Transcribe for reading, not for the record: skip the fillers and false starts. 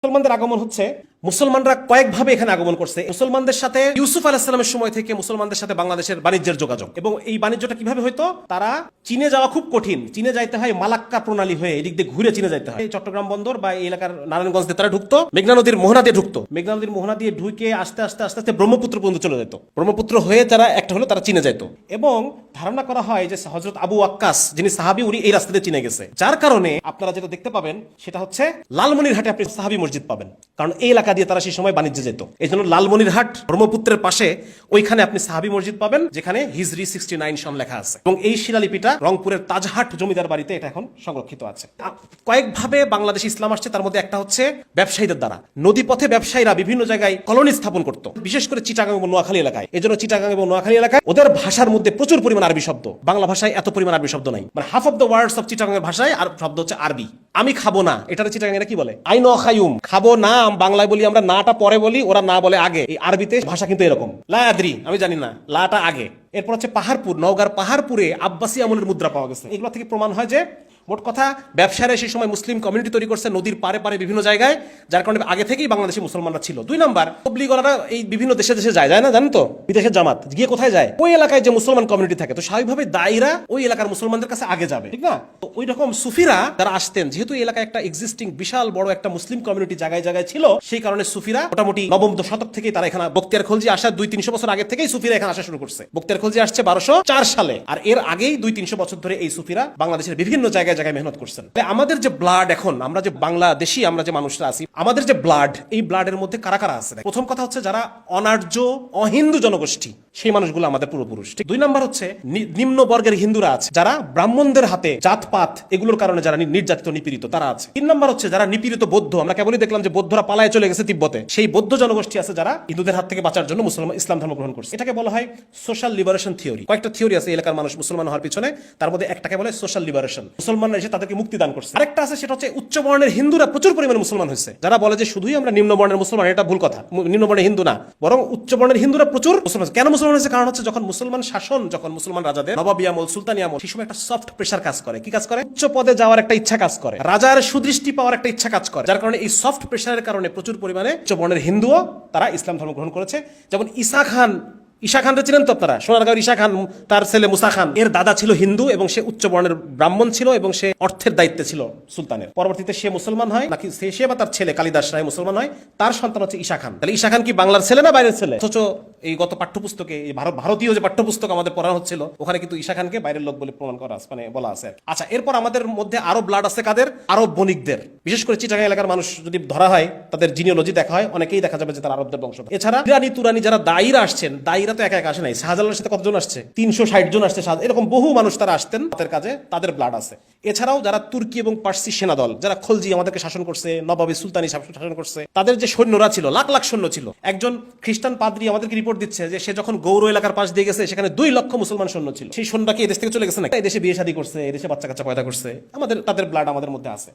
মুসলমানদের আগমন হচ্ছে, মুসলমানরা কয়েকভাবে এখানে আগমন করছে। মুসলমানদের সাথে ইউসুফ আলাইহিস সালামের সময় থেকে মুসলমানদের সাথে বাংলাদেশের বাণিজ্যের যোগাযোগ, এবং এই বাণিজ্যটা কিভাবে হইতো, তারা চীনে যাওয়া খুব কঠিন, চীনে যাইতে হয় মালাক্কা প্রণালী হয়ে, এদিক দিয়ে ঘুরে চীনে যাইতে হয়। এই চট্টগ্রাম বন্দর বা এই এলাকার নারায়ণগঞ্জ দিয়ে তারা ঢুকতো, মেঘনা নদীর মোহনা দিয়ে ঢুকতো, মেঘনা নদীর মোহনা দিয়ে ঢুকে আস্তে আস্তে আস্তে আস্তে ব্রহ্মপুত্র পর্যন্ত চলে যেত। ব্রহ্মপুত্র হয়ে তারা একটা হলো তারা চীনে যেত, এবং ধারণা করা হয় যে হযরত আবু ওয়াক্কাস যিনি সাহাবী, উনি এই রাস্তা দিয়ে চীনে গেছে। যার কারণে আপনারা যেটা দেখতে পাবেন সেটা হচ্ছে লালমনিরহাটে আপনি সাহাবী মসজিদ পাবেন, কারণ এই এলাকা দিয়ে তারা সেই সময় বাণিজ্যে যেত। এই জন্য লালমনিরহাট ব্রহ্মপুত্রের পাশে ওইখানে আপনি সাহাবী মসজিদ পাবেন, যেখানে হিজরি 69 সন লেখা আছে, এবং এই শিলালিপিটা রংপুরের তাজহাট জমিদার বাড়িতে এটা এখন সংরক্ষিত আছে। কয়েকভাবে বাংলাদেশে ইসলাম আসছে, তার মধ্যে একটা হচ্ছে ব্যবসায়ীদের দ্বারা। নদীপথে ব্যবসায়ীরা বিভিন্ন জায়গায় কলোনি স্থাপন করত, বিশেষ করে চিটাগাং এবং নোয়াখালী এলাকায়। এই জন্য চিটাগাং এবং নোয়াখালী এলাকায় ওদের ভাষার মধ্যে প্রচুর পরিমাণ আরবি শব্দ, বাংলা ভাষায় এত পরিমাণ আরবি শব্দ নাই। মানে half of the words of Chittagong এর ভাষায় আর শব্দ হচ্ছে আরবি। আমি খাবো না, এটা চিটাগাং এরা কি বলে, আই ন খায়ুম, খাবো না। বাংলায় বলি আমরা নাটা পরে বলি, ওরা না বলে আগে। এই আরবিতে ভাষা কিন্তু এরকম, লা আদ্রি, আমি জানি না, লাটা আগে। এরপর হচ্ছে পাহাড়পুর, নওগাঁর পাহাড়পুরে আব্বাসী আমলের মুদ্রা পাওয়া গেছে। এগুলো থেকে প্রমাণ হয় যে মোট কথা ব্যবসায়ীরা সেই সময় মুসলিম কমিউনিটি তৈরি করছে নদীর পারে পারে বিভিন্ন জায়গায়, যার কারণে আগে থেকেই বাংলাদেশি মুসলমানরা ছিল। 2 নাম্বার, তবলিগরা এই বিভিন্ন দেশে দেশে যায় না, জানেন তো, বিদেশের জামাত গিয়ে কোথায় যায়, ওই এলাকায় যে মুসলমান কমিউনিটি থাকে, তো স্বাভাবিকভাবে দায়ীরা ওই এলাকার মুসলমানদের কাছে আগে যাবে, ঠিক না? তো ওই রকম সুফিরা যারা আসতেন, যেহেতু এই এলাকায় একটা এক্সিস্টিং বিশাল বড় একটা মুসলিম কমিউনিটি জায়গায় জায়গায় ছিল, সেই কারণে সুফিরা মোটামুটি নবম শতক থেকেই তারা এখানে, বখতিয়ার খলজি আসার 200-300 বছর আগে থেকেই সুফিরা এখানে আসা শুরু করছে। বখতিয়ার খলজি আসছে 1204 সালে, আর এর আগেই 200-300 বছর ধরে এই সুফিরা বাংলাদেশের বিভিন্ন জায়গায় জায়গায় মেহনত করছেন। আমাদের যে ব্লাড, এখন আমরা যে বাংলাদেশি, আমরা যে মানুষরা আছি, আমাদের যে ব্লাড, এই ব্লাডের মধ্যে কারা কারা আছে? প্রথম কথা হচ্ছে যারা অনার্য অহিন্দু জনগোষ্ঠী, সেই মানুষগুলো আমাদের পূর্বপুরুষ, ঠিক। 2 নাম্বার হচ্ছে নিম্ন বর্গের হিন্দুরা আছে, যারা ব্রাহ্মণদের হাতে জাতপাত এগুলোর কারণে যারা নির্যাতিত নিপীড়িত, তারা আছে। 3 নাম্বার হচ্ছে যারা নিপীড়িত বৌদ্ধ, আমরা কেবলই দেখলাম যে বৌদ্ধরা পালায় চলে গেছে তিব্বতে, সেই বৌদ্ধ জনগোষ্ঠী আছে যারা হিন্দুদের হাত থেকে বাঁচার জন্য ইসলাম ধর্ম গ্রহণ করছে। এটাকে বলা হয় সোশ্যাল লিবারেশন থিওরি। কয়েকটা থিওরি আছে এলাকার মানুষ মুসলমান হওয়ার পিছনে, তার মধ্যে একটাকে বলে সোশ্যাল লিবারেশন, মুসলমানরা এসে তাদেরকে মুক্তি দান করছে। আরেকটা আছে, সেটা হচ্ছে উচ্চ বর্ণের হিন্দুরা প্রচুর পরিমাণে মুসলমান হয়েছে। যারা বলে যে শুধুই আমরা নিম্ন বর্ণের মুসলমান, এটা ভুল কথা। নিম্ন বর্ণের হিন্দু না, বরং উচ্চ বর্ণের হিন্দুরা প্রচুর মুসলমান। কেন মুসলমান হয়েছে? কারণ হচ্ছে যখন মুসলমান শাসন, যখন মুসলমান রাজাদের নবাবী আমল, সুলতানি আমল, সেই সময় একটা সফট প্রেসার কাজ করে। কি কাজ করে? উচ্চ পদে যাওয়ার একটা ইচ্ছা কাজ করে, রাজার সুদৃষ্টি পাওয়ার একটা ইচ্ছা কাজ করে, যার কারণে এই সফট প্রেসারের কারণে প্রচুর পরিমাণে উচ্চ বর্ণের হিন্দুও তারা ইসলাম ধর্ম গ্রহণ করেছে। যেমন ঈসা খানরা ছিলেন তো আপনারা, সোনারগাঁওয়ের ঈসা খান, তার ছেলে মুসা খান, এর দাদা ছিল হিন্দু এবং সে উচ্চ বর্ণের ব্রাহ্মণ ছিল, এবং সে অর্থের দায়িত্বে ছিল সুলতানের। পরবর্তীতে সে মুসলমান হয়, নাকি সে বা তার ছেলে কালিদাস রায় মুসলমান হয়, তার সন্তান হচ্ছে ঈসা খান। তাহলে ঈসা খান কি বাংলার ছেলে না বাইরের ছেলে? অথচ এই গত পাঠ্যপুস্তকে, ভারতীয় যে পাঠ্যপুস্তক আমাদের পড়ানো হচ্ছিল, ওখানে কিন্তু ঈসা খানকে বাইরের লোক বলে প্রমাণ করা আছে, মানে বলা আছে। আচ্ছা, এরপর আমাদের মধ্যে আরো ব্লাড আছে কাদের? আরব বণিকদের। বিশেষ করে চিটাগাং এলাকার মানুষ যদি ধরা হয়, তাদের জিনিওলজি দেখা হয়, অনেকেই দেখা যাবে যে তারা আরবদের বংশধর। এছাড়া ইরানি তুরানি যারা দায়ীরা আসছেন, দায়ীরা তো একা একা আসে নাই, শাহজালালের সাথে কতজন আসছে? 360 জন আসছে, এরকম বহু মানুষ তারা আসতেন তাদের কাজে, তাদের ব্লাড আছে। এছাড়াও যারা তুর্কি এবং পার্সি সেনাদল, যারা খলজি আমাদেরকে শাসন করছে, নবাবী সুলতানি শাসন করছে, তাদের যে সৈন্যরা ছিল, লাখ লাখ সৈন্য ছিল। একজন খ্রিস্টান পাদ্রী আমাদেরকে রিপোর্ট দিচ্ছে যে সে যখন গৌর এলাকার পাশ দিয়ে গেছে, সেখানে 2 লক্ষ মুসলমান সৈন্য ছিল। সেই সৈন্যরা কি এদেশ থেকে চলে গেছে না? এই দেশে বিয়ে শাদী করছে, এই দেশে বাচ্চা কাচ্চা পয়দা করছে, তাদের ব্লাড আমাদের মধ্যে আছে।